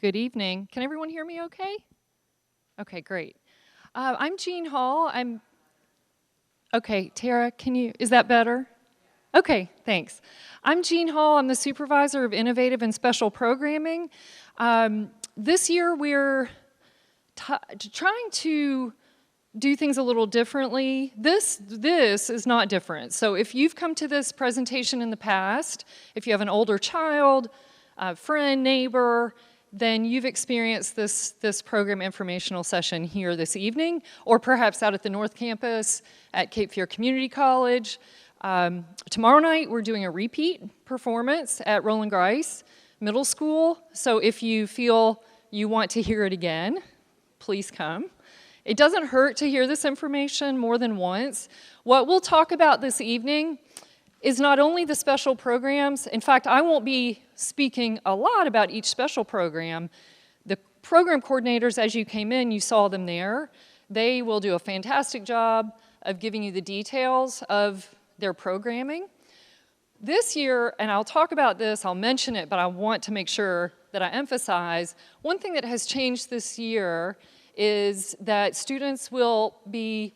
Good evening. Can everyone hear me okay? Okay, great. I'm Jean Hall. Okay, Tara, is that better? Okay, thanks. I'm Jean Hall. I'm the supervisor of innovative and special programming. This year we're trying to do things a little differently. This is not different. So if you've come to this presentation in the past, if you have an older child, a friend, neighbor, then you've experienced this program informational session here this evening, or perhaps out at the North Campus at Cape Fear Community College. Tomorrow night, we're doing a repeat performance at Roland Grice Middle School. So if you feel you want to hear it again, please come. It doesn't hurt to hear this information more than once. What we'll talk about this evening is not only the special programs. In fact, I won't be speaking a lot about each special program. The program coordinators, as you came in, you saw them there. They will do a fantastic job of giving you the details of their programming. This year, and I'll talk about this, I'll mention it, but I want to make sure that I emphasize, one thing that has changed this year is that students will be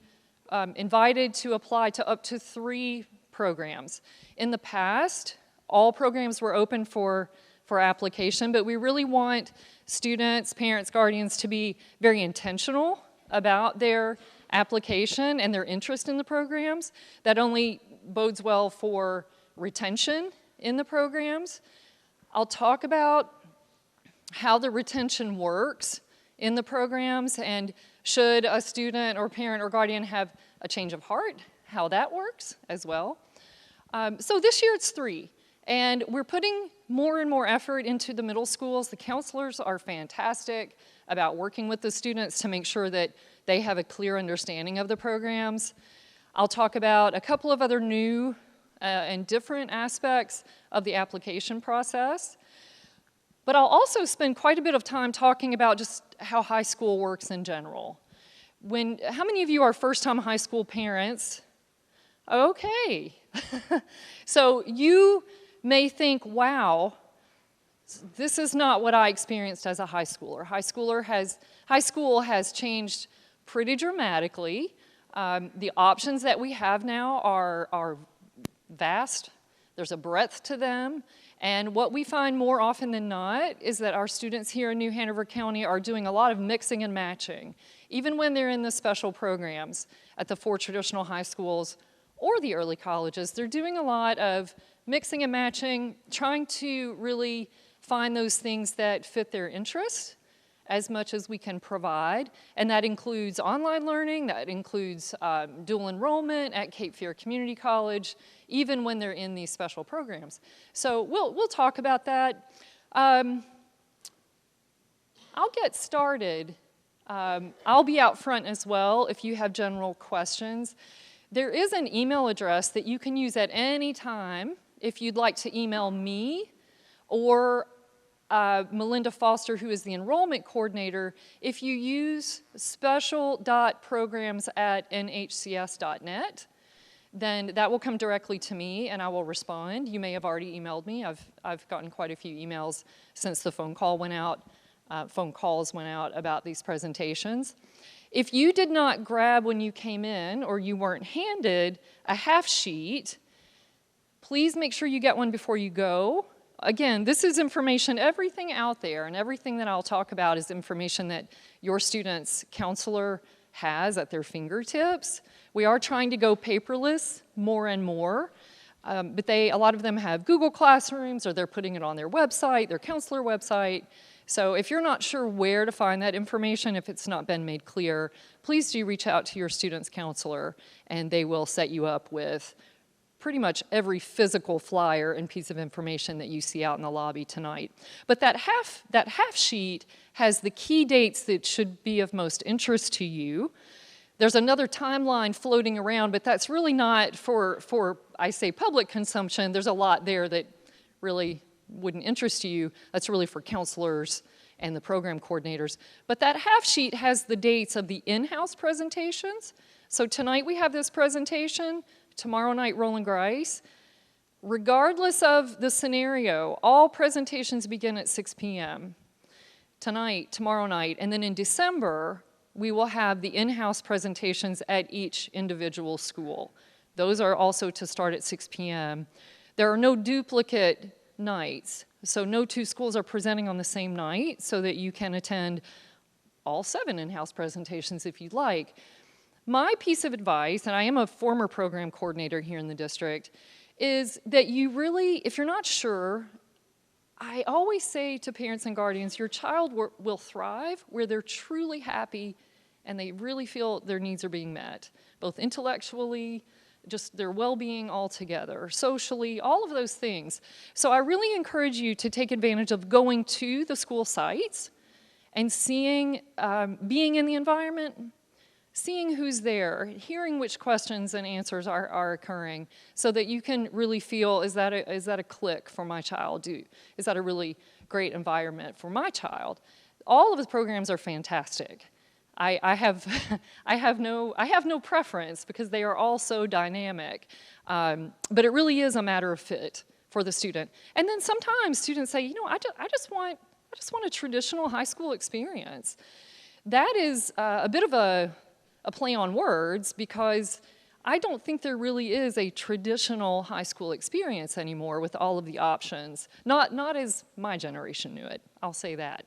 invited to apply to up to 3 programs. In the past, all programs were open for application, but we really want students, parents, guardians to be very intentional about their application and their interest in the programs. That only bodes well for retention in the programs. I'll talk about how the retention works in the programs, and should a student or parent or guardian have a change of heart, how that works as well. So this year it's 3, and we're putting more and more effort into the middle schools. The counselors are fantastic about working with the students to make sure that they have a clear understanding of the programs. I'll talk about a couple of other new and different aspects of the application process. But I'll also spend quite a bit of time talking about just how high school works in general. How many of you are first-time high school parents? Okay. So you may think, wow, this is not what I experienced as a high schooler. High school has changed pretty dramatically. The options that we have now are vast. There's a breadth to them. And what we find more often than not is that our students here in New Hanover County are doing a lot of mixing and matching, even when they're in the special programs at the 4 traditional high schools or the early colleges. They're doing a lot of mixing and matching, trying to really find those things that fit their interests as much as we can provide. And that includes online learning, that includes dual enrollment at Cape Fear Community College, even when they're in these special programs. So we'll talk about that. I'll get started. I'll be out front as well if you have general questions. There is an email address that you can use at any time if you'd like to email me or Melinda Foster, who is the enrollment coordinator. If you use special.programs@nhcs.net, then that will come directly to me and I will respond. You may have already emailed me. I've gotten quite a few emails since the phone calls went out about these presentations. If you did not grab when you came in or you weren't handed a half sheet, please make sure you get one before you go. Again, this is information, everything out there and everything that I'll talk about is information that your student's counselor has at their fingertips. We are trying to go paperless more and more, but a lot of them have Google Classrooms or they're putting it on their website, their counselor website. So if you're not sure where to find that information, if it's not been made clear, please do reach out to your student's counselor and they will set you up with pretty much every physical flyer and piece of information that you see out in the lobby tonight. But that half sheet has the key dates that should be of most interest to you. There's another timeline floating around, but that's really not for I say, public consumption. There's a lot there that really wouldn't interest you. That's really for counselors and the program coordinators. But that half sheet has the dates of the in-house presentations. So tonight we have this presentation. Tomorrow night, Roland Grice. Regardless of the scenario, all presentations begin at 6 p.m. tonight, tomorrow night, and then in December, we will have the in-house presentations at each individual school. Those are also to start at 6 p.m. There are no duplicate nights, so no two schools are presenting on the same night so that you can attend all 7 in-house presentations if you'd like. My piece of advice, and I am a former program coordinator here in the district, is that you really, if you're not sure, I always say to parents and guardians, your child will thrive where they're truly happy and they really feel their needs are being met, both intellectually, just their well-being altogether, socially, all of those things. So I really encourage you to take advantage of going to the school sites and seeing, being in the environment, seeing who's there, hearing which questions and answers are occurring so that you can really feel, is that a click for my child? Is that a really great environment for my child? All of the programs are fantastic. I have no preference because they are all so dynamic, but it really is a matter of fit for the student. And then sometimes students say, you know, I just want a traditional high school experience. That is a bit of a play on words because I don't think there really is a traditional high school experience anymore with all of the options. Not as my generation knew it, I'll say that.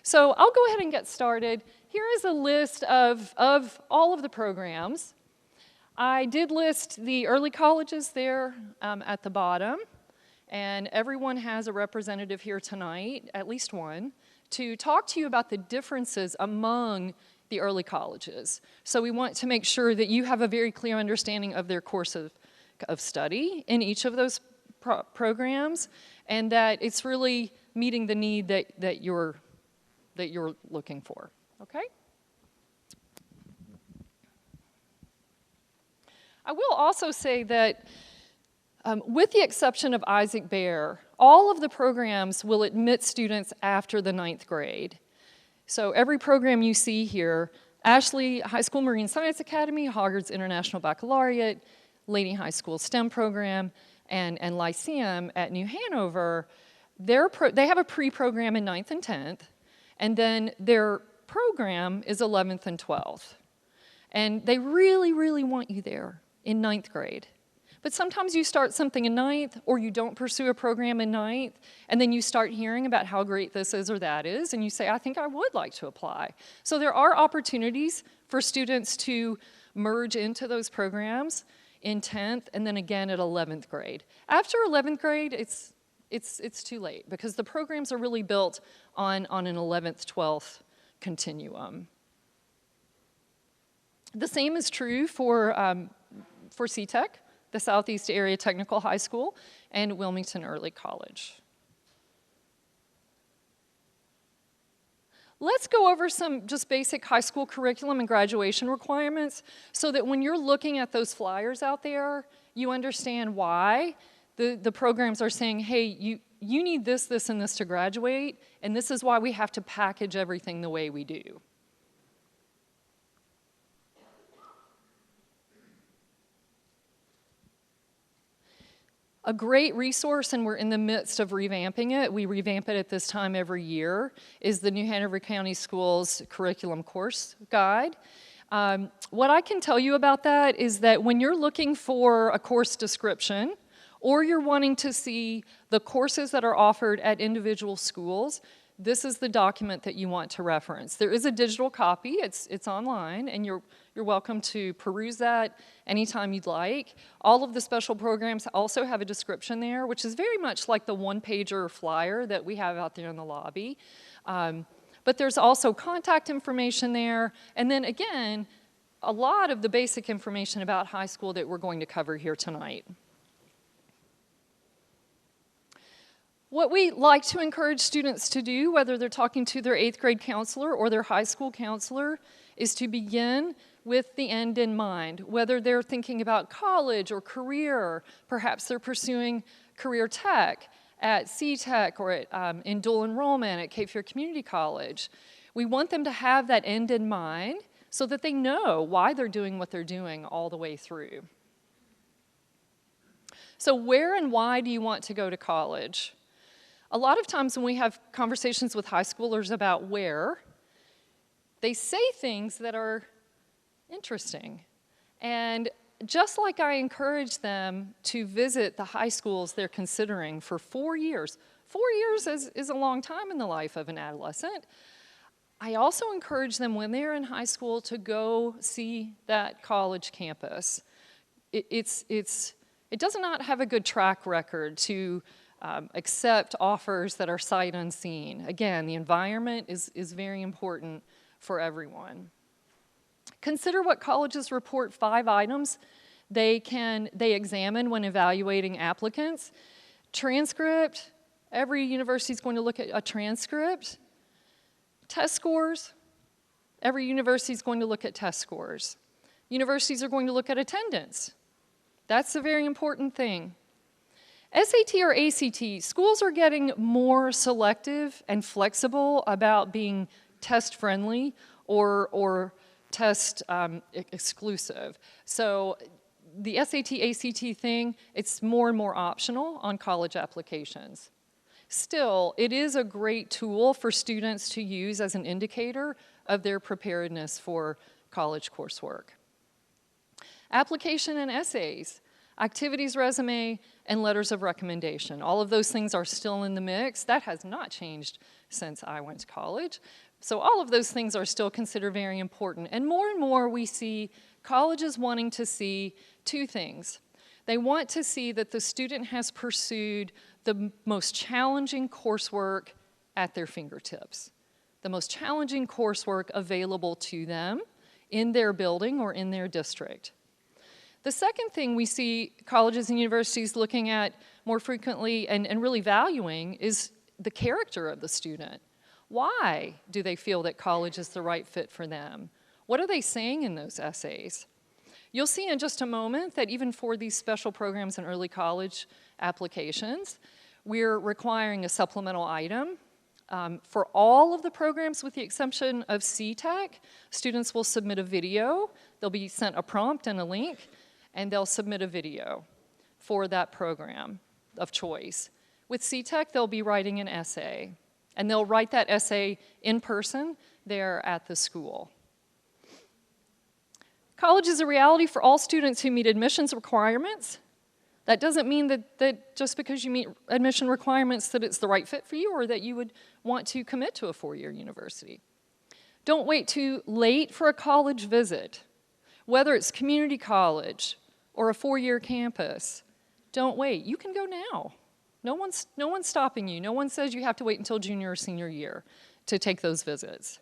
So I'll go ahead and get started. Here is a list of all of the programs. I did list the early colleges there at the bottom, and everyone has a representative here tonight, at least one, to talk to you about the differences among the early colleges. So we want to make sure that you have a very clear understanding of their course of study in each of those programs, and that it's really meeting the need that you're looking for, okay? I will also say that with the exception of Isaac Bear, all of the programs will admit students after the 9th grade. So every program you see here, Ashley High School Marine Science Academy, Hoggard's International Baccalaureate, Lady High School STEM program, and Lyceum at New Hanover, they have a pre-program in 9th and 10th, and then their program is 11th and 12th. And they really, really want you there in 9th grade. But sometimes you start something in 9th, or you don't pursue a program in 9th, and then you start hearing about how great this is or that is, and you say, I think I would like to apply. So there are opportunities for students to merge into those programs in 10th, and then again at 11th grade. After 11th grade, it's too late, because the programs are really built on an 11th, 12th continuum. The same is true for CTEC, the Southeast Area Technical High School, and Wilmington Early College. Let's go over some just basic high school curriculum and graduation requirements so that when you're looking at those flyers out there, you understand why the programs are saying, hey, you need this, this, and this to graduate, and this is why we have to package everything the way we do. A great resource, and we're in the midst of revamping it, we revamp it at this time every year, is the New Hanover County Schools Curriculum Course Guide. What I can tell you about that is that when you're looking for a course description, or you're wanting to see the courses that are offered at individual schools, this is the document that you want to reference. There is a digital copy, it's online, and you're welcome to peruse that anytime you'd like. All of the special programs also have a description there, which is very much like the one-pager flyer that we have out there in the lobby. But there's also contact information there, and then again, a lot of the basic information about high school that we're going to cover here tonight. What we like to encourage students to do, whether they're talking to their 8th grade counselor or their high school counselor, is to begin with the end in mind. Whether they're thinking about college or career, perhaps they're pursuing career tech at CTEC or in dual enrollment at Cape Fear Community College. We want them to have that end in mind so that they know why they're doing what they're doing all the way through. So where and why do you want to go to college? A lot of times when we have conversations with high schoolers about where, they say things that are interesting. And just like I encourage them to visit the high schools they're considering for 4 years, 4 years is a long time in the life of an adolescent. I also encourage them when they're in high school to go see that college campus. It does not have a good track record to accept offers that are sight unseen. Again, the environment is very important for everyone. Consider what colleges report 5 items they examine when evaluating applicants. Transcript, every university is going to look at a transcript. Test scores, every university is going to look at test scores. Universities are going to look at attendance. That's a very important thing. SAT or ACT, schools are getting more selective and flexible about being test-friendly or test exclusive. So the SAT, ACT thing, it's more and more optional on college applications. Still, it is a great tool for students to use as an indicator of their preparedness for college coursework. Application and essays, activities resume, and letters of recommendation. All of those things are still in the mix. That has not changed since I went to college. So all of those things are still considered very important. And more we see colleges wanting to see 2 things. They want to see that the student has pursued the most challenging coursework at their fingertips, the most challenging coursework available to them in their building or in their district. The second thing we see colleges and universities looking at more frequently and really valuing is the character of the student. Why do they feel that college is the right fit for them? What are they saying in those essays? You'll see in just a moment that even for these special programs and early college applications, we're requiring a supplemental item. For all of the programs with the exception of CTEC, students will submit a video. They'll be sent a prompt and a link, and they'll submit a video for that program of choice. With CTEC, they'll be writing an essay, and they'll write that essay in person there at the school. College is a reality for all students who meet admissions requirements. That doesn't mean that just because you meet admission requirements that it's the right fit for you or that you would want to commit to a 4-year university. Don't wait too late for a college visit. Whether it's community college or a 4-year campus, don't wait. You can go now. No one's stopping you. No one says you have to wait until junior or senior year to take those visits.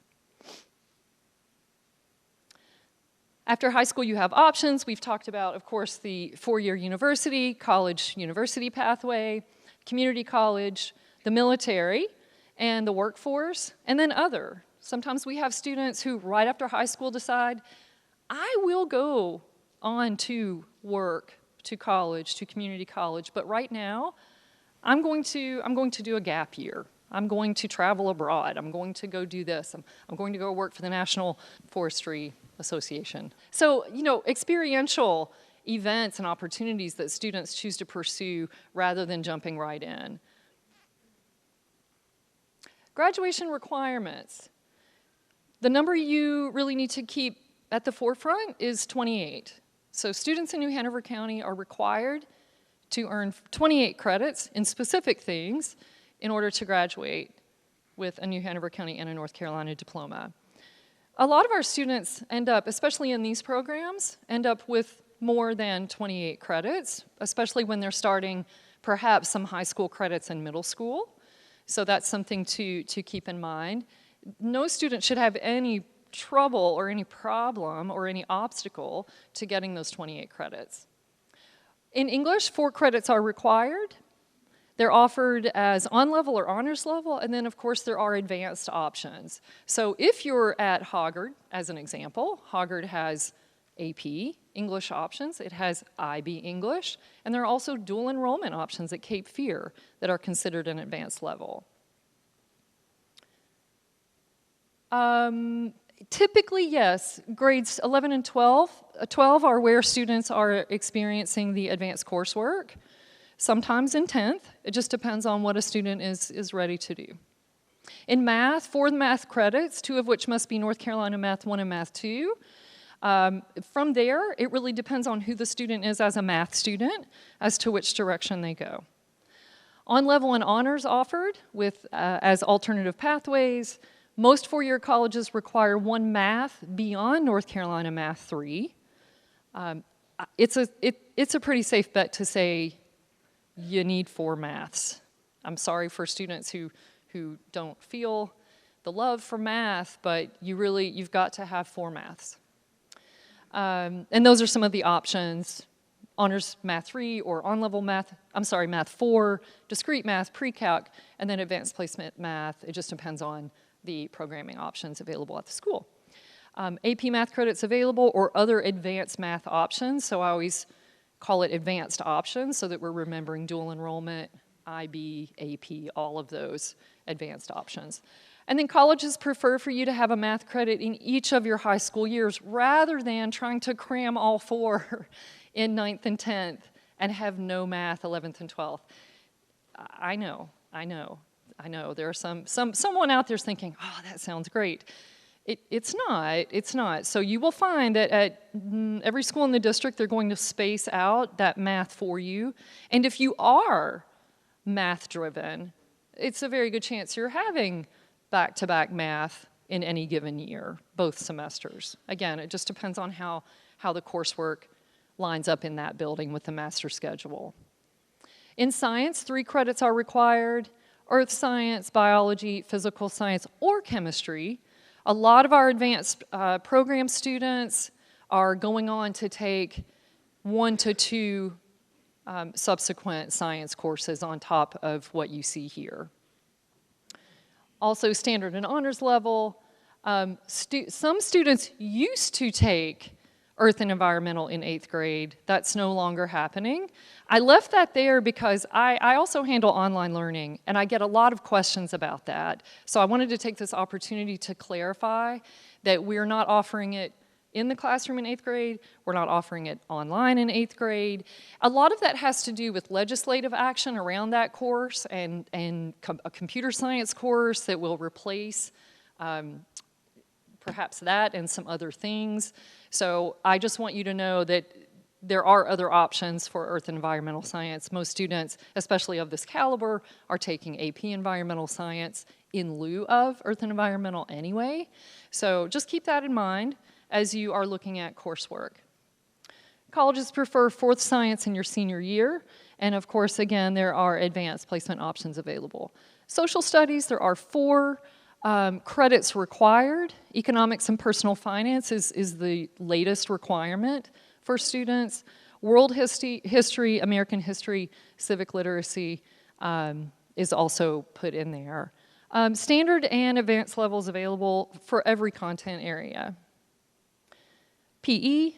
After high school, you have options. We've talked about, of course, the 4-year university, college-university pathway, community college, the military, and the workforce, and then other. Sometimes we have students who, right after high school, decide, I will go on to work, to college, to community college, but right now, I'm going to do a gap year. I'm going to travel abroad. I'm going to go do this. I'm going to go work for the National Forestry Association. So, experiential events and opportunities that students choose to pursue rather than jumping right in. Graduation requirements. The number you really need to keep at the forefront is 28. So students in New Hanover County are required to earn 28 credits in specific things in order to graduate with a New Hanover County and a North Carolina diploma. A lot of our students end up, especially in these programs, end up with more than 28 credits, especially when they're starting perhaps some high school credits in middle school. So that's something to keep in mind. No student should have any trouble or any problem or any obstacle to getting those 28 credits. In English, 4 credits are required. They're offered as on-level or honors level, and then of course there are advanced options. So if you're at Hoggard, as an example, Hoggard has AP English options, it has IB English, and there are also dual enrollment options at Cape Fear that are considered an advanced level. Typically, yes, grades 11 and 12 are where students are experiencing the advanced coursework. sometimes in 10th. It just depends on what a student is ready to do. In math, 4 math credits, 2 of which must be North Carolina Math 1 and Math 2. From there, it really depends on who the student is as a math student as to which direction they go. On-level and honors offered with as alternative pathways. Most 4-year colleges require 1 math beyond North Carolina Math 3. It's a pretty safe bet to say you need 4 maths. I'm sorry for students who don't feel the love for math, but you've got to have 4 maths. And those are some of the options: honors math 3 or on-level math, math 4, discrete math, pre-calc, and then advanced placement math. It just depends on the programming options available at the school. AP math credits available or other advanced math options. So I always call it advanced options so that we're remembering dual enrollment, IB, AP, all of those advanced options. And then colleges prefer for you to have a math credit in each of your high school years rather than trying to cram all 4 in 9th and 10th and have no math 11th and 12th. I know. There are someone out there's thinking, oh, that sounds great. It's not. So you will find that at every school in the district, they're going to space out that math for you. And if you are math driven, it's a very good chance you're having back-to-back math in any given year, both semesters. Again, it just depends on how the coursework lines up in that building with the master schedule. In science, 3 credits are required: earth science, biology, physical science, or chemistry. A lot of our advanced program students are going on to take 1 to 2 subsequent science courses on top of what you see here. Also, standard and honors level. Some students used to take earth and environmental in 8th grade. That's no longer happening. I left that there because I also handle online learning, and I get a lot of questions about that. So I wanted to take this opportunity to clarify that we're not offering it in the classroom in 8th grade. We're not offering it online in 8th grade. A lot of that has to do with legislative action around that course and a computer science course that will replace perhaps that and some other things. So I just want you to know that there are other options for earth and environmental science. Most students, especially of this caliber, are taking AP environmental science in lieu of earth and environmental anyway. So just keep that in mind as you are looking at coursework. Colleges prefer 4th science in your senior year, and of course, again, there are advanced placement options available. Social studies, there are 4 credits required. Economics and personal finance is the latest requirement for students. World history, American history, civic literacy is also put in there. Standard and advanced levels available for every content area. PE,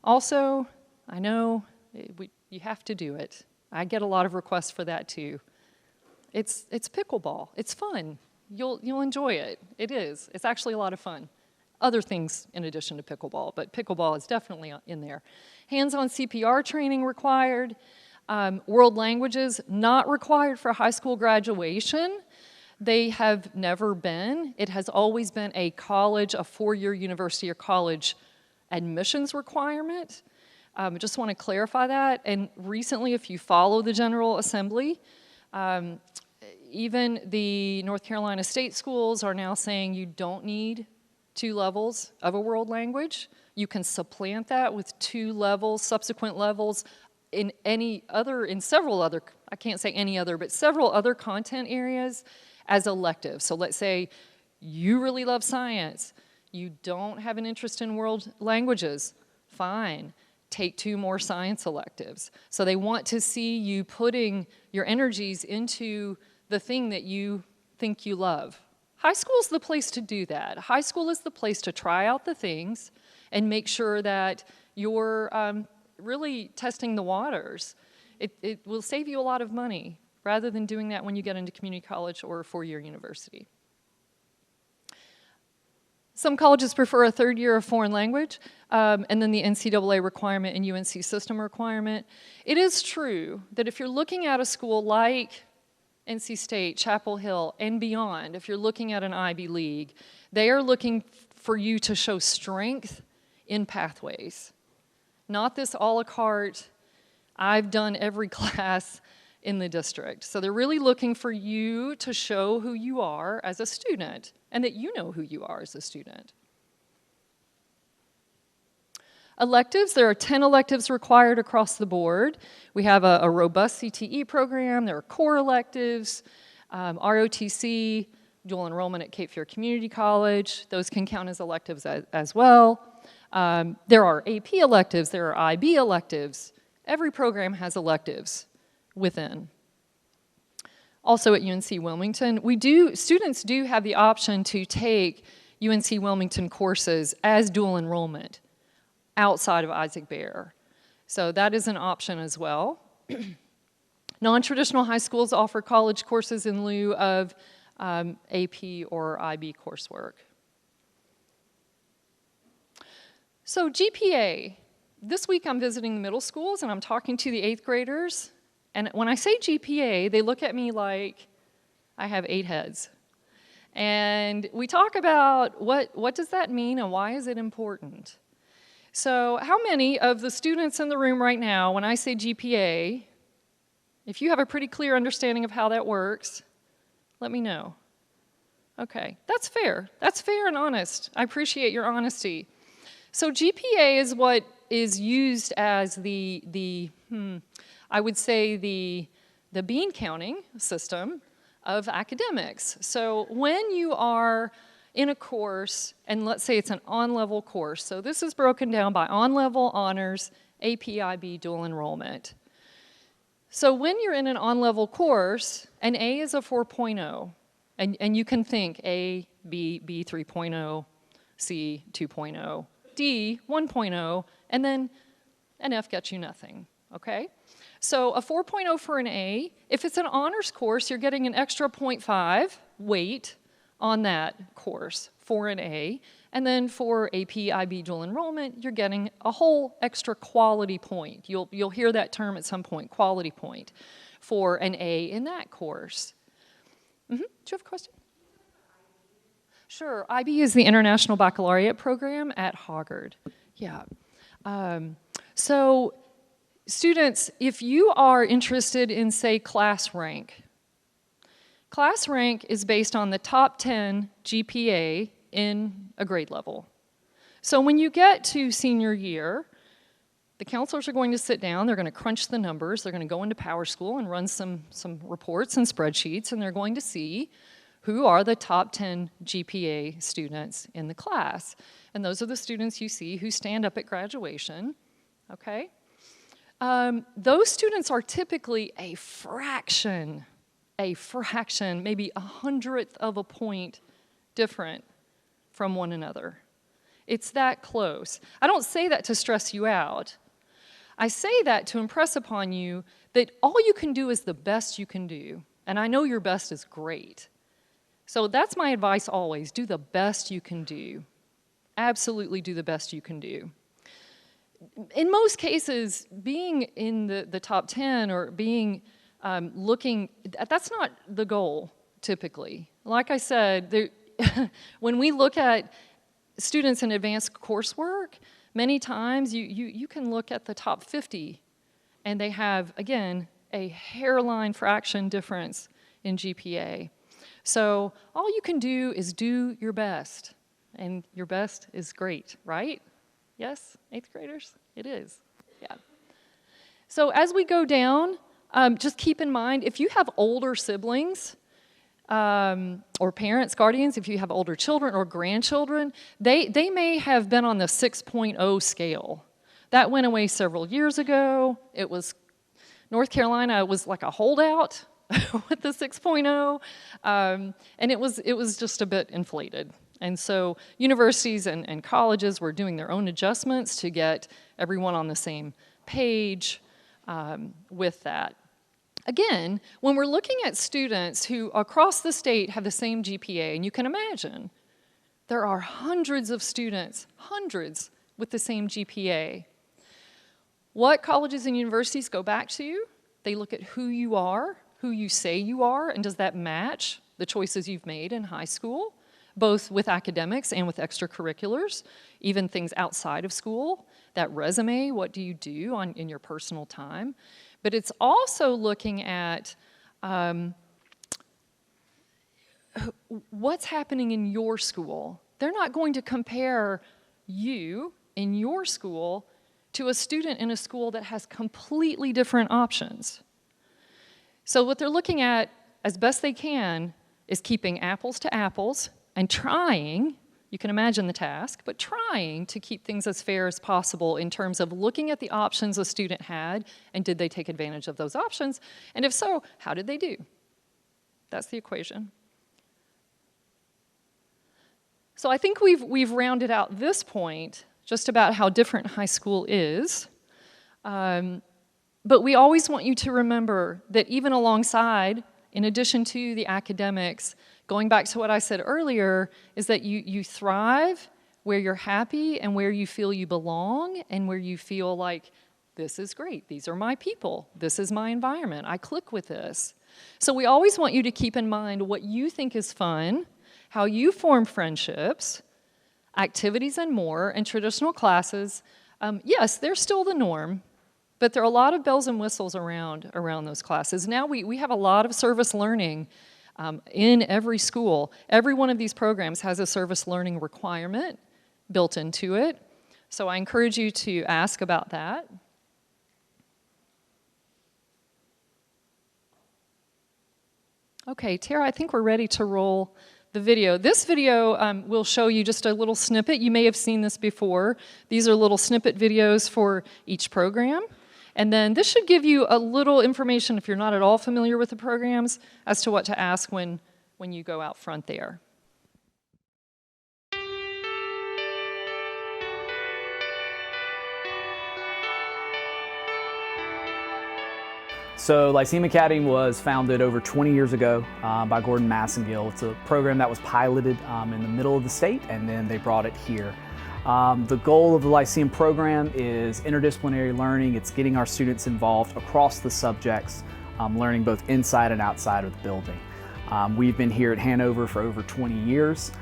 also, I know you have to do it. I get a lot of requests for that too. It's pickleball. It's fun. You'll enjoy it. It is. It's actually a lot of fun. Other things in addition to pickleball, but pickleball is definitely in there. Hands-on CPR training required. World languages not required for high school graduation. They have never been. It has always been a college, a 4-year university or college admissions requirement. I just want to clarify that. And recently, if you follow the General Assembly, even the North Carolina state schools are now saying you don't need 2 levels of a world language. You can supplant that with 2 levels, subsequent levels in several other, I can't say any other, but several other content areas as electives. So let's say you really love science. You don't have an interest in world languages. Fine. Take 2 more science electives. So they want to see you putting your energies into the thing that you think you love. High school is the place to do that. High school is the place to try out the things and make sure that you're really testing the waters. It will save you a lot of money rather than doing that when you get into community college or a 4-year university. Some colleges prefer a third year of foreign language, and then the NCAA requirement and UNC system requirement. It is true that if you're looking at a school like NC State, Chapel Hill, and beyond, if you're looking at an Ivy League, they are looking for you to show strength in pathways. Not this a la carte, I've done every class in the district. So they're really looking for you to show who you are as a student and that you know who you are as a student. Electives, there are 10 electives required across the board. We have a robust CTE program, there are core electives, ROTC, dual enrollment at Cape Fear Community College, those can count as electives as well. There are AP electives, there are IB electives. Every program has electives within. Also at UNC Wilmington, students do have the option to take UNC Wilmington courses as dual enrollment outside of Isaac Bear. So that is an option as well. Non-traditional high schools offer college courses in lieu of AP or IB coursework. So GPA, this week I'm visiting the middle schools and I'm talking to the 8th graders, and when I say GPA, they look at me like I have 8 heads. And we talk about what does that mean and why is it important? So how many of the students in the room right now, when I say GPA, if you have a pretty clear understanding of how that works, let me know. Okay, that's fair. That's fair and honest. I appreciate your honesty. So GPA is what is used as I would say the bean counting system of academics. So when you are in a course, and let's say it's an on-level course, so this is broken down by on-level, honors, AP, IB, dual enrollment. So when you're in an on-level course, an A is a 4.0, and you can think A, B, B 3.0, C 2.0, D 1.0, and then an F gets you nothing, okay? So a 4.0 for an A, if it's an honors course, you're getting an extra 0.5 weight on that course for an A, and then for AP, IB, dual enrollment, you're getting a whole extra quality point. You'll hear that term at some point, quality point, for an A in that course. Do you have a question? Sure, IB is the International Baccalaureate Program at Hoggard. Yeah. So students, if you are interested in, say, class rank is based on the top 10 GPA in a grade level. So when you get to senior year, the counselors are going to sit down, they're going to crunch the numbers, they're going to go into PowerSchool and run some reports and spreadsheets, and they're going to see who are the top 10 GPA students in the class. And those are the students you see who stand up at graduation, okay? Those students are typically a fraction, maybe 1/100th of a point different from one another. It's that close. I don't say that to stress you out. I say that to impress upon you that all you can do is the best you can do. And I know your best is great. So that's my advice always, do the best you can do. Absolutely do the best you can do. In most cases, being in the top 10 or being looking, that's not the goal, typically. Like I said, when we look at students in advanced coursework, many times you can look at the top 50, and they have, again, a hairline fraction difference in GPA. So all you can do is do your best, and your best is great, right? Yes, 8th graders? It is, yeah. So as we go down, just keep in mind, if you have older siblings, or parents, guardians, if you have older children or grandchildren, they may have been on the 6.0 scale. That went away several years ago. It was, North Carolina was like a holdout with the 6.0, and it was just a bit inflated. And so universities and colleges were doing their own adjustments to get everyone on the same page with that. Again, when we're looking at students who across the state have the same GPA, and you can imagine, There are hundreds of students, hundreds, with the same GPA. What colleges and universities go back to? They look at who you are, who you say you are, and does that match the choices you've made in high school, both with academics and with extracurriculars, even things outside of school. That resume, what do you do in your personal time? But it's also looking at what's happening in your school. They're not going to compare you in your school to a student in a school that has completely different options. So what they're looking at, as best they can, is keeping apples to apples and trying, you can imagine the task, but trying to keep things as fair as possible in terms of looking at the options a student had and did they take advantage of those options, and if so, how did they do? That's the equation. So I think we've rounded out this point just about how different high school is. But we always want you to remember that even alongside, in addition to the academics, going back to what I said earlier, is that you thrive where you're happy and where you feel you belong and where you feel like, this is great, these are my people, this is my environment, I click with this. So we always want you to keep in mind what you think is fun, how you form friendships, activities and more, and traditional classes. Yes, they're still the norm, but there are a lot of bells and whistles around those classes. Now we have a lot of service learning in every school. Every one of these programs has a service learning requirement built into it. So I encourage you to ask about that. Okay, Tara, I think we're ready to roll the video. This video will show you just a little snippet. You may have seen this before. These are little snippet videos for each program. And then this should give you a little information, if you're not at all familiar with the programs, as to what to ask when you go out front there. So Lyceum Academy was founded over 20 years ago by Gordon Massengill. It's a program that was piloted in the middle of the state, and then they brought it here. The goal of the Lyceum program is interdisciplinary learning. It's getting our students involved across the subjects, learning both inside and outside of the building. We've been here at Hanover for over 20 years.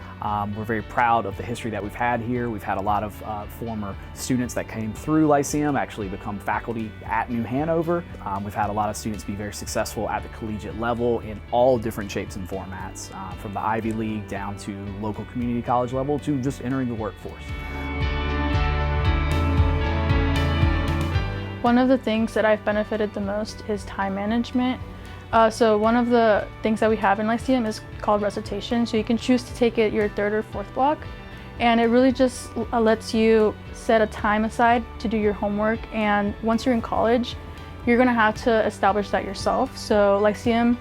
We're very proud of the history that we've had here. We've had a lot of former students that came through Lyceum actually become faculty at New Hanover. We've had a lot of students be very successful at the collegiate level in all different shapes and formats, from the Ivy League down to local community college level to just entering the workforce. One of the things that I've benefited the most is time management. So one of the things that we have in Lyceum is called recitation. So you can choose to take it your third or fourth block. And it really just lets you set a time aside to do your homework. And once you're in college, you're gonna have to establish that yourself. So Lyceum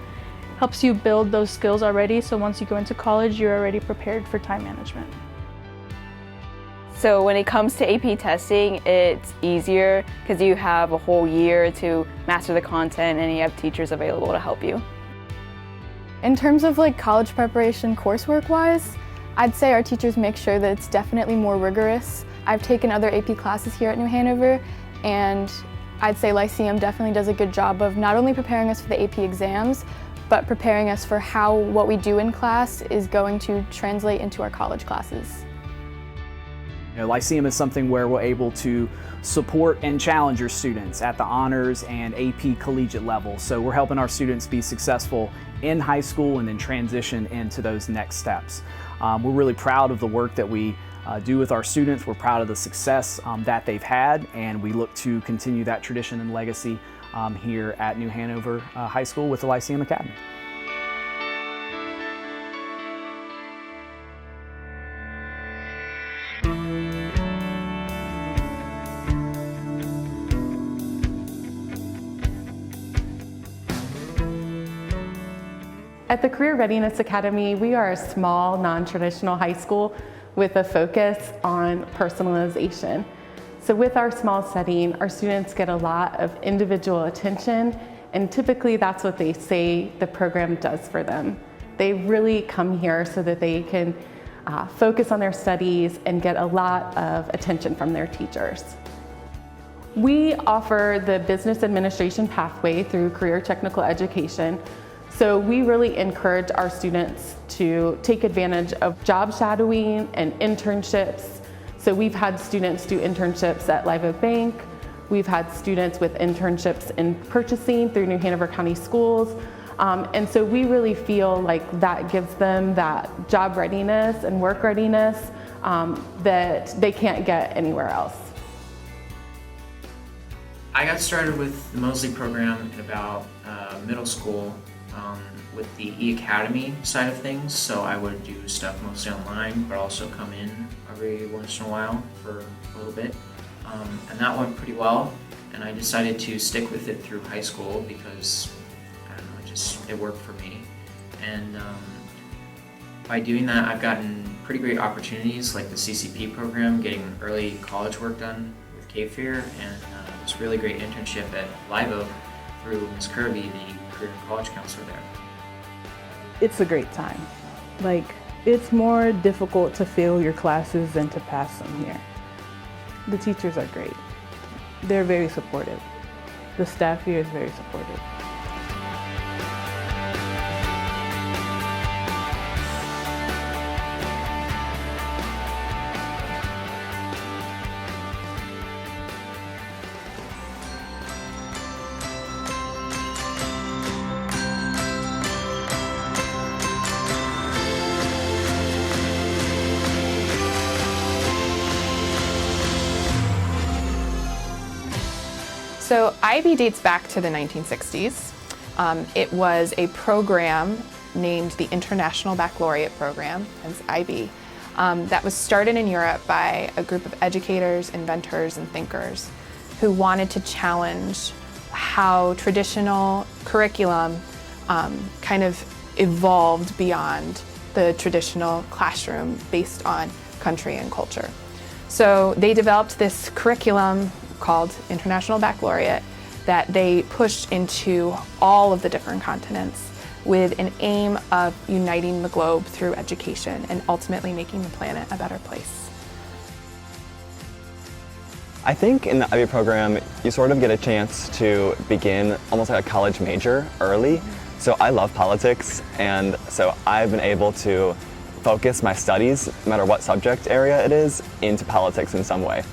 helps you build those skills already. So once you go into college, you're already prepared for time management. So when it comes to AP testing, it's easier because you have a whole year to master the content and you have teachers available to help you. In terms of college preparation coursework wise, I'd say our teachers make sure that it's definitely more rigorous. I've taken other AP classes here at New Hanover, and I'd say Lyceum definitely does a good job of not only preparing us for the AP exams, but preparing us for how what we do in class is going to translate into our college classes. Lyceum is something where we're able to support and challenge your students at the honors and AP collegiate level. So we're helping our students be successful in high school and then transition into those next steps. We're really proud of the work that we do with our students. We're proud of the success that they've had, and we look to continue that tradition and legacy here at New Hanover High School with the Lyceum Academy. At the Career Readiness Academy, we are a small, non-traditional high school with a focus on personalization. So with our small setting, our students get a lot of individual attention, and typically that's what they say the program does for them. They really come here so that they can focus on their studies, and get a lot of attention from their teachers. We offer the business administration pathway through career technical education. So we really encourage our students to take advantage of job shadowing and internships. So we've had students do internships at Live Oak Bank. We've had students with internships in purchasing through New Hanover County Schools. And so we really feel like that gives them that job readiness and work readiness that they can't get anywhere else. I got started with the Mosley program in about middle school with the E-Academy side of things. So I would do stuff mostly online, but also come in every once in a while for a little bit. And that went pretty well. And I decided to stick with it through high school because, I don't know, it worked for me. And by doing that, I've gotten pretty great opportunities like the CCP program, getting early college work done with Cape Fear, and this really great internship at Live Oak through Ms. Kirby, the career and college counselor there. It's a great time. Like, it's more difficult to fail your classes than to pass them here. The teachers are great. They're very supportive. The staff here is very supportive. So IB dates back to the 1960s. It was a program named the International Baccalaureate Program, hence IB, that was started in Europe by a group of educators, inventors, and thinkers who wanted to challenge how traditional curriculum kind of evolved beyond the traditional classroom based on country and culture. So they developed this curriculum called International Baccalaureate that they pushed into all of the different continents with an aim of uniting the globe through education and ultimately making the planet a better place. I think in the IB program, you sort of get a chance to begin almost like a college major early. So I love politics, and so I've been able to focus my studies, no matter what subject area it is, into politics in some way.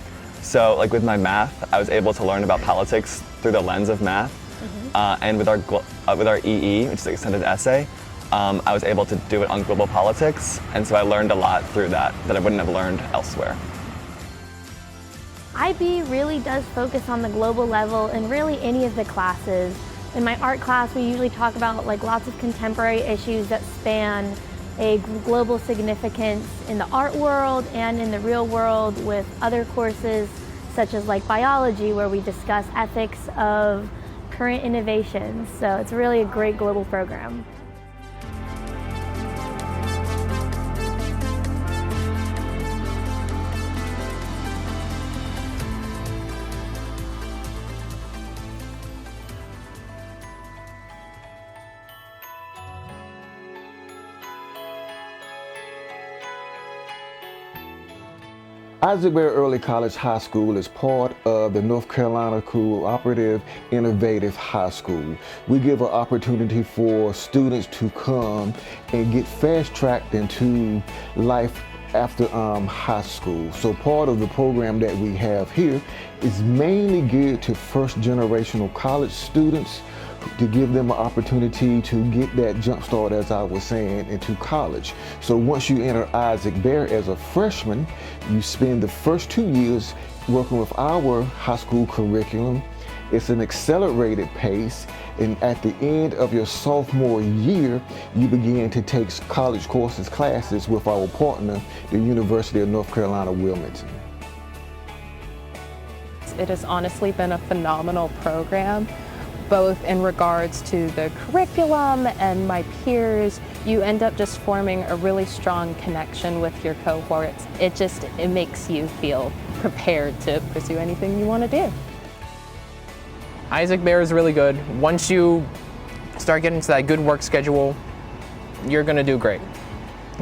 So like with my math, I was able to learn about politics through the lens of math. And with our EE, which is the extended essay, I was able to do it on global politics. And so I learned a lot through that I wouldn't have learned elsewhere. IB really does focus on the global level in really any of the classes. In my art class, we usually talk about like lots of contemporary issues that span a global significance in the art world and in the real world, with other courses such as like biology, where we discuss ethics of current innovations. So it's really a great global program. Isaac Berry Early College High School is part of the North Carolina Cooperative Innovative High School. We give an opportunity for students to come and get fast-tracked into life after high school. So part of the program that we have here is mainly geared to first-generational college students, to give them an opportunity to get that jump start, as I was saying, into college. So once you enter Isaac Berry as a freshman, you spend the first 2 years working with our high school curriculum. It's an accelerated pace, and at the end of your sophomore year, you begin to take college courses, classes with our partner, the University of North Carolina, Wilmington. It has honestly been a phenomenal program, both in regards to the curriculum and my peers. You end up just forming a really strong connection with your cohorts. It makes you feel prepared to pursue anything you want to do. Isaac Berry is really good. Once you start getting to that good work schedule, you're going to do great.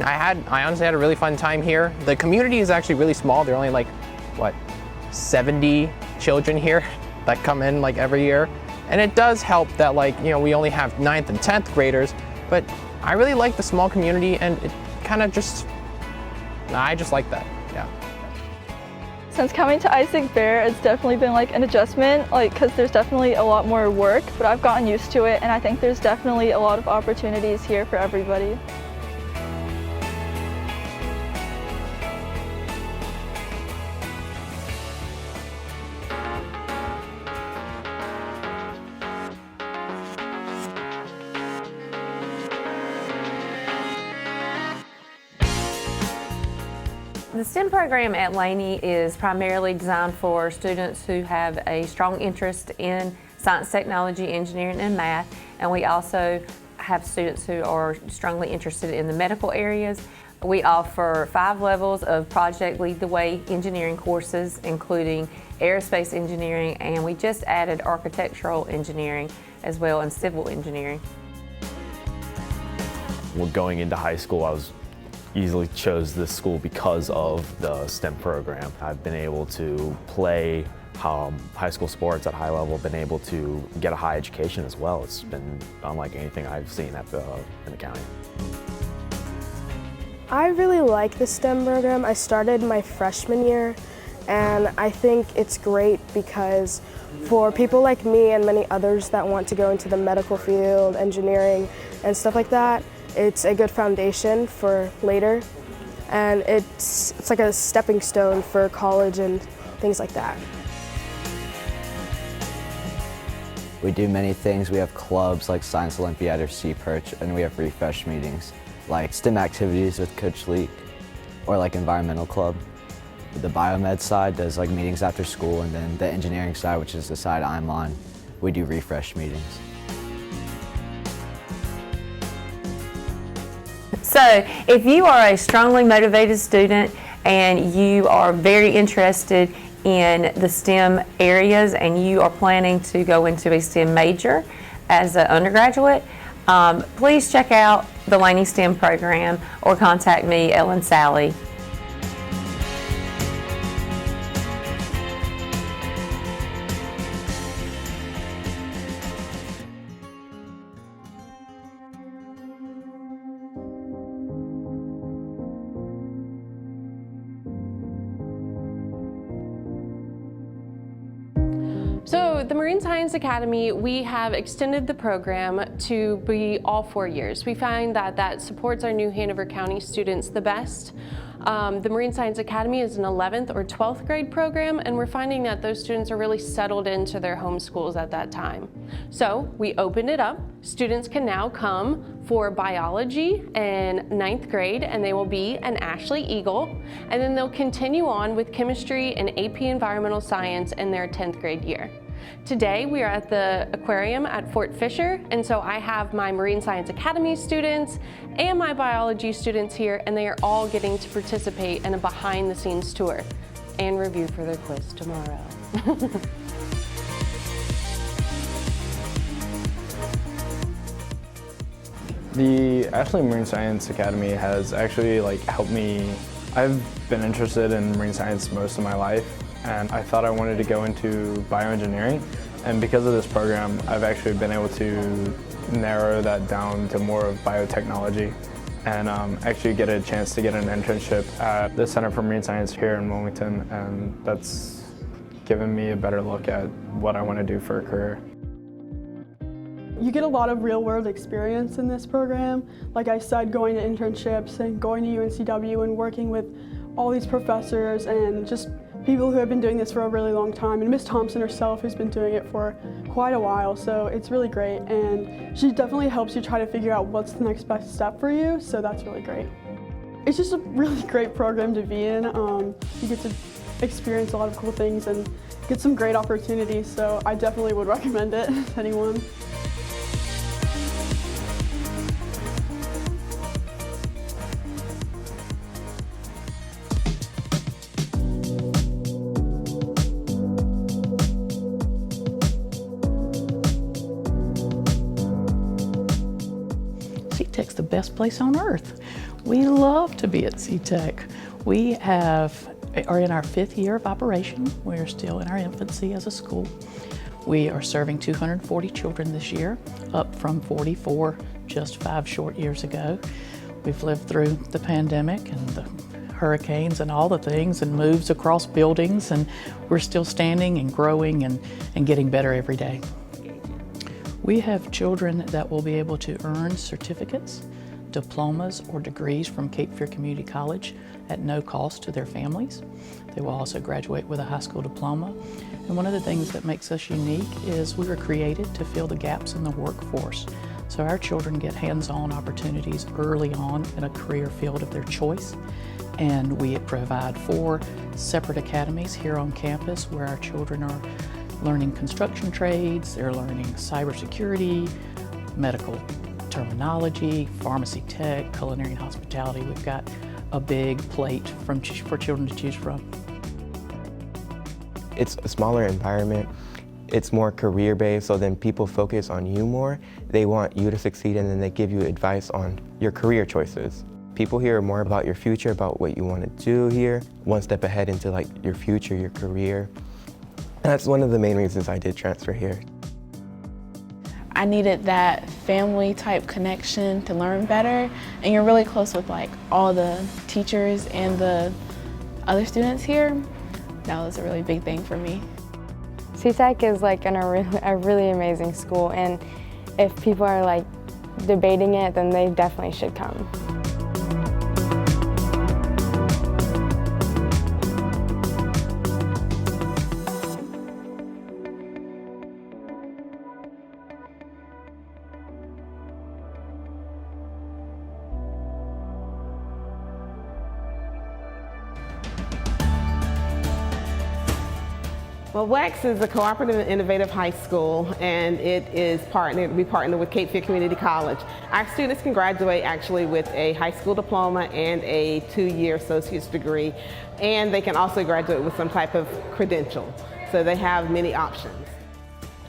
I honestly had a really fun time here. The community is actually really small. There are only like, 70 children here that come in like every year. And it does help that we only have 9th and 10th graders, but I really like the small community, and it kind of I just like that, yeah. Since coming to Isaac Bear, it's definitely been like an adjustment, because there's definitely a lot more work, but I've gotten used to it, and I think there's definitely a lot of opportunities here for everybody. The STEM program at Laney is primarily designed for students who have a strong interest in science, technology, engineering, and math. And we also have students who are strongly interested in the medical areas. We offer 5 levels of Project Lead the Way engineering courses, including aerospace engineering, and we just added architectural engineering as well, and civil engineering. Well, going into high school, I easily chose this school because of the STEM program. I've been able to play high school sports at high level, been able to get a high education as well. It's been unlike anything I've seen in the county. I really like the STEM program. I started my freshman year, and I think it's great because for people like me and many others that want to go into the medical field, engineering, and stuff like that, it's a good foundation for later, and it's like a stepping stone for college and things like that. We do many things. We have clubs like Science Olympiad or Sea Perch, and we have refresh meetings like STEM activities with Coach Leek, or like Environmental Club. The biomed side does like meetings after school, and then the engineering side, which is the side I'm on, we do refresh meetings. So if you are a strongly motivated student and you are very interested in the STEM areas and you are planning to go into a STEM major as an undergraduate, please check out the Laney STEM program or contact me, Ellen Sally. So the Marine Science Academy, we have extended the program to be all 4 years. We find that that supports our New Hanover County students the best. The Marine Science Academy is an 11th or 12th grade program, and we're finding that those students are really settled into their home schools at that time. So we opened it up. Students can now come for biology in 9th grade, and they will be an Ashley Eagle, and then they'll continue on with chemistry and AP Environmental Science in their 10th grade year. Today we are at the aquarium at Fort Fisher, and so I have my Marine Science Academy students and my biology students here, and they are all getting to participate in a behind-the-scenes tour and review for their quiz tomorrow. The Ashley Marine Science Academy has actually helped me. I've been interested in marine science most of my life, and I thought I wanted to go into bioengineering, and because of this program I've actually been able to narrow that down to more of biotechnology and actually get a chance to get an internship at the Center for Marine Science here in Wilmington, and that's given me a better look at what I want to do for a career. You get a lot of real-world experience in this program. Like I said, going to internships and going to UNCW and working with all these professors and just people who have been doing this for a really long time, and Miss Thompson herself who's been doing it for quite a while, so it's really great, and she definitely helps you try to figure out what's the next best step for you, so that's really great. It's just a really great program to be in. You get to experience a lot of cool things and get some great opportunities, so I definitely would recommend it to anyone. Tech's the best place on earth. We love to be at C-Tech. We are in our 5th year of operation. We're still in our infancy as a school. We are serving 240 children this year, up from 44 just 5 short years ago. We've lived through the pandemic and the hurricanes and all the things and moves across buildings, and we're still standing and growing and getting better every day. We have children that will be able to earn certificates, diplomas, or degrees from Cape Fear Community College at no cost to their families. They will also graduate with a high school diploma. And one of the things that makes us unique is we were created to fill the gaps in the workforce. So our children get hands-on opportunities early on in a career field of their choice. And we provide 4 separate academies here on campus where our children are learning construction trades, they're learning cybersecurity, medical terminology, pharmacy tech, culinary and hospitality. We've got a big plate for children to choose from. It's a smaller environment. It's more career-based, so then people focus on you more. They want you to succeed, and then they give you advice on your career choices. People here are more about your future, about what you want to do here, one step ahead into like your future, your career. And that's one of the main reasons I did transfer here. I needed that family type connection to learn better, and you're really close with like all the teachers and the other students here. That was a really big thing for me. C-Tech is like a really amazing school, and if people are like debating it, then they definitely should come. Well, WEX is a cooperative and innovative high school, and we partner with Cape Fear Community College. Our students can graduate actually with a high school diploma and a 2-year associate's degree, and they can also graduate with some type of credential. So they have many options.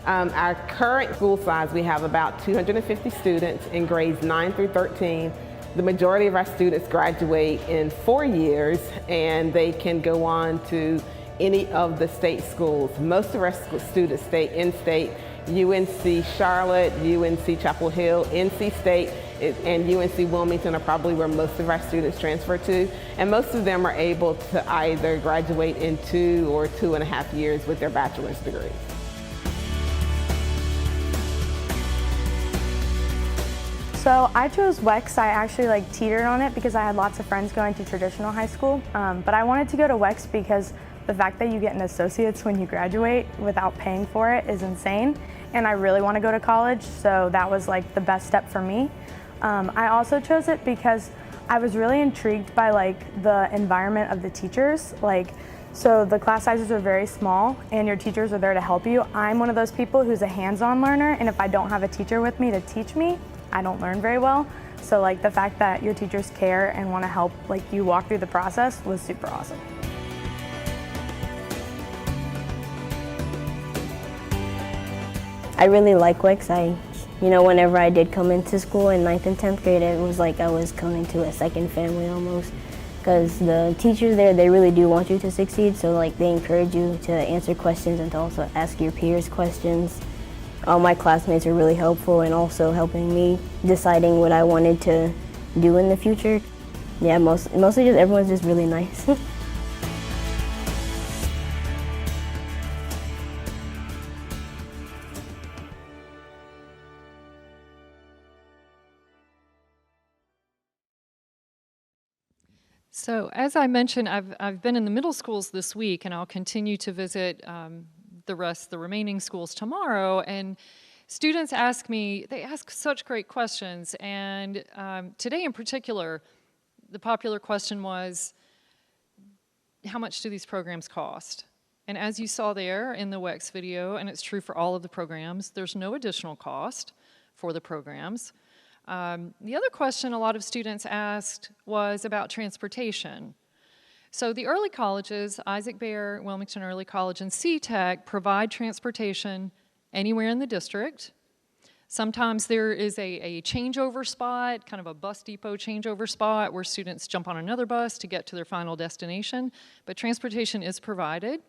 Our current school size, we have about 250 students in grades 9 through 13. The majority of our students graduate in 4 years, and they can go on to any of the state schools. Most of our students stay in-state. UNC Charlotte, UNC Chapel Hill, NC State, and UNC Wilmington are probably where most of our students transfer to. And most of them are able to either graduate in 2 or 2.5 years with their bachelor's degrees. So I chose WEX. I actually teetered on it because I had lots of friends going to traditional high school. But I wanted to go to WEX because the fact that you get an associate's when you graduate without paying for it is insane. And I really want to go to college, so that was the best step for me. I also chose it because I was really intrigued by the environment of the teachers. So the class sizes are very small and your teachers are there to help you. I'm one of those people who's a hands-on learner, and if I don't have a teacher with me to teach me, I don't learn very well. So the fact that your teachers care and want to help you walk through the process was super awesome. I really like WEX. Whenever I did come into school in 9th and 10th grade, it was like I was coming to a second family almost. Because the teachers there, they really do want you to succeed, so they encourage you to answer questions and to also ask your peers questions. All my classmates are really helpful and also helping me deciding what I wanted to do in the future. Yeah, mostly everyone's just really nice. So as I mentioned, I've been in the middle schools this week, and I'll continue to visit the remaining schools tomorrow. And students ask me, they ask such great questions. And today in particular, the popular question was, how much do these programs cost? And as you saw there in the WEX video, and it's true for all of the programs, there's no additional cost for the programs. The other question a lot of students asked was about transportation. So the early colleges, Isaac Bear, Wilmington Early College, and C-Tech provide transportation anywhere in the district. Sometimes there is a changeover spot, kind of a bus depot changeover spot where students jump on another bus to get to their final destination, but transportation is provided.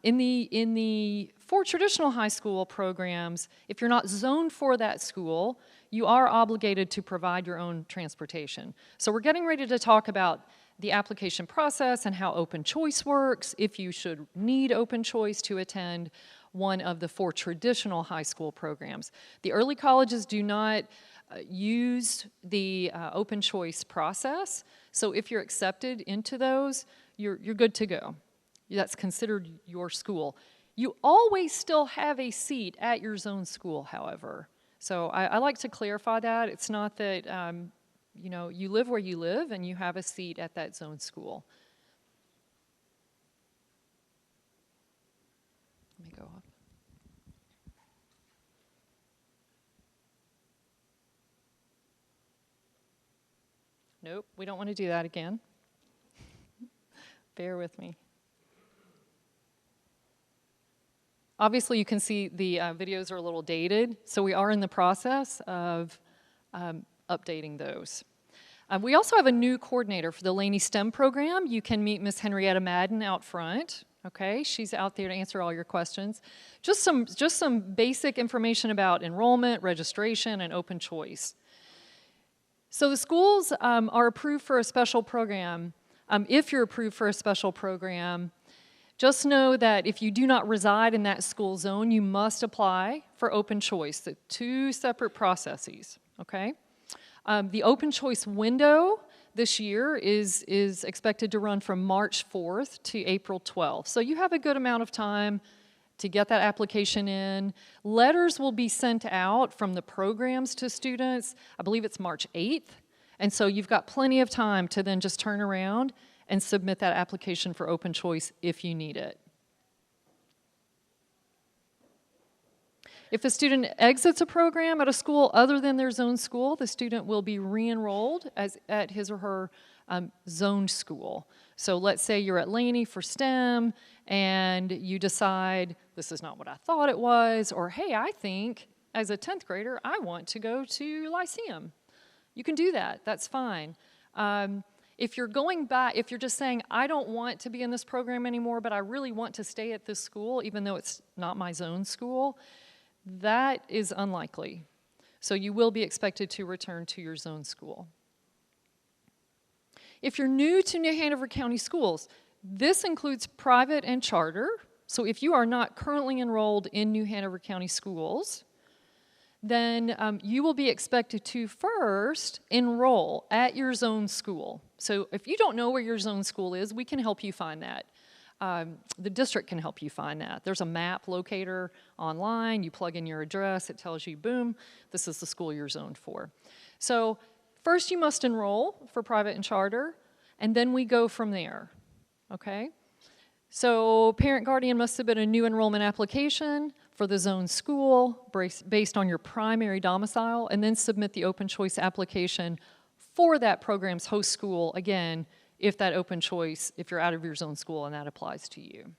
In the for traditional high school programs, if you're not zoned for that school, you are obligated to provide your own transportation. So we're getting ready to talk about the application process and how open choice works, if you should need open choice to attend one of the 4 traditional high school programs. The early colleges do not use the open choice process, so if you're accepted into those, you're good to go. That's considered your school. You always still have a seat at your zone school, however. So I like to clarify that. It's not that you know, you live where you live and you have a seat at that zone school. Let me go up. Nope, we don't want to do that again. Bear with me. Obviously, you can see the videos are a little dated, so we are in the process of updating those. We also have a new coordinator for the Laney STEM program. You can meet Miss Henrietta Madden out front. Okay, she's out there to answer all your questions. Just some basic information about enrollment, registration, and open choice. So the schools are approved for a special program. If you're approved for a special program, just know that if you do not reside in that school zone, you must apply for open choice. The 2 separate processes, okay? The open choice window this year is expected to run from March 4th to April 12th. So you have a good amount of time to get that application in. Letters will be sent out from the programs to students. I believe it's March 8th. And so you've got plenty of time to then just turn around and submit that application for open choice if you need it. If a student exits a program at a school other than their zone school, the student will be re-enrolled at his or her zoned school. So let's say you're at Laney for STEM and you decide, this is not what I thought it was, or hey, I think as a 10th grader, I want to go to Lyceum. You can do that, that's fine. If you're going back, if you're just saying, I don't want to be in this program anymore, but I really want to stay at this school, even though it's not my zone school, that is unlikely. So you will be expected to return to your zone school. If you're new to New Hanover County Schools, this includes private and charter. So if you are not currently enrolled in New Hanover County Schools, then you will be expected to first enroll at your zone school. So if you don't know where your zone school is, we can help you find that. The district can help you find that. There's a map locator online. You plug in your address. It tells you, boom, this is the school you're zoned for. So first you must enroll for private and charter, and then we go from there, okay? So parent guardian must submit a new enrollment application for the zone school based on your primary domicile, and then submit the open choice application for that program's host school, again, if that open choice, if you're out of your zone school and that applies to you.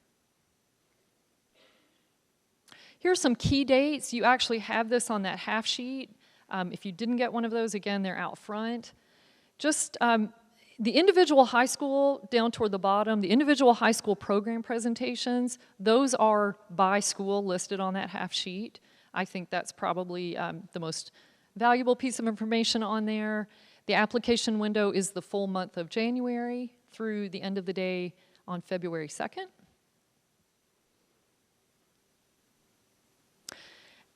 Here's some key dates. You actually have this on that half sheet. If you didn't get one of those, again, they're out front. Just the individual high school, down toward the bottom, the individual high school program presentations, those are by school listed on that half sheet. I think that's probably the most valuable piece of information on there. The application window is the full month of January through the end of the day on February 2nd.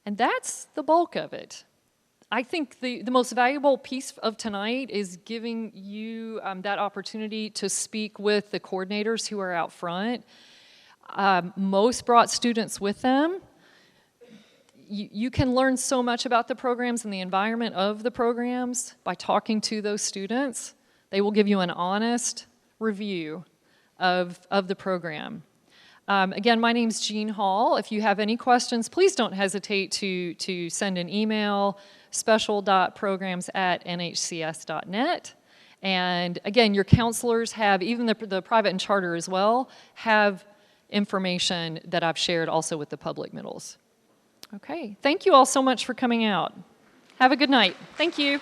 And that's the bulk of it. I think the most valuable piece of tonight is giving you that opportunity to speak with the coordinators who are out front. Most brought students with them. You can learn so much about the programs and the environment of the programs by talking to those students. They will give you an honest review of the program. Again, my name's Jean Hall. If you have any questions, please don't hesitate to send an email, special.programs@nhcs.net. And again, your counselors have, even the private and charter as well, have information that I've shared also with the public middles. Okay, thank you all so much for coming out. Have a good night. Thank you.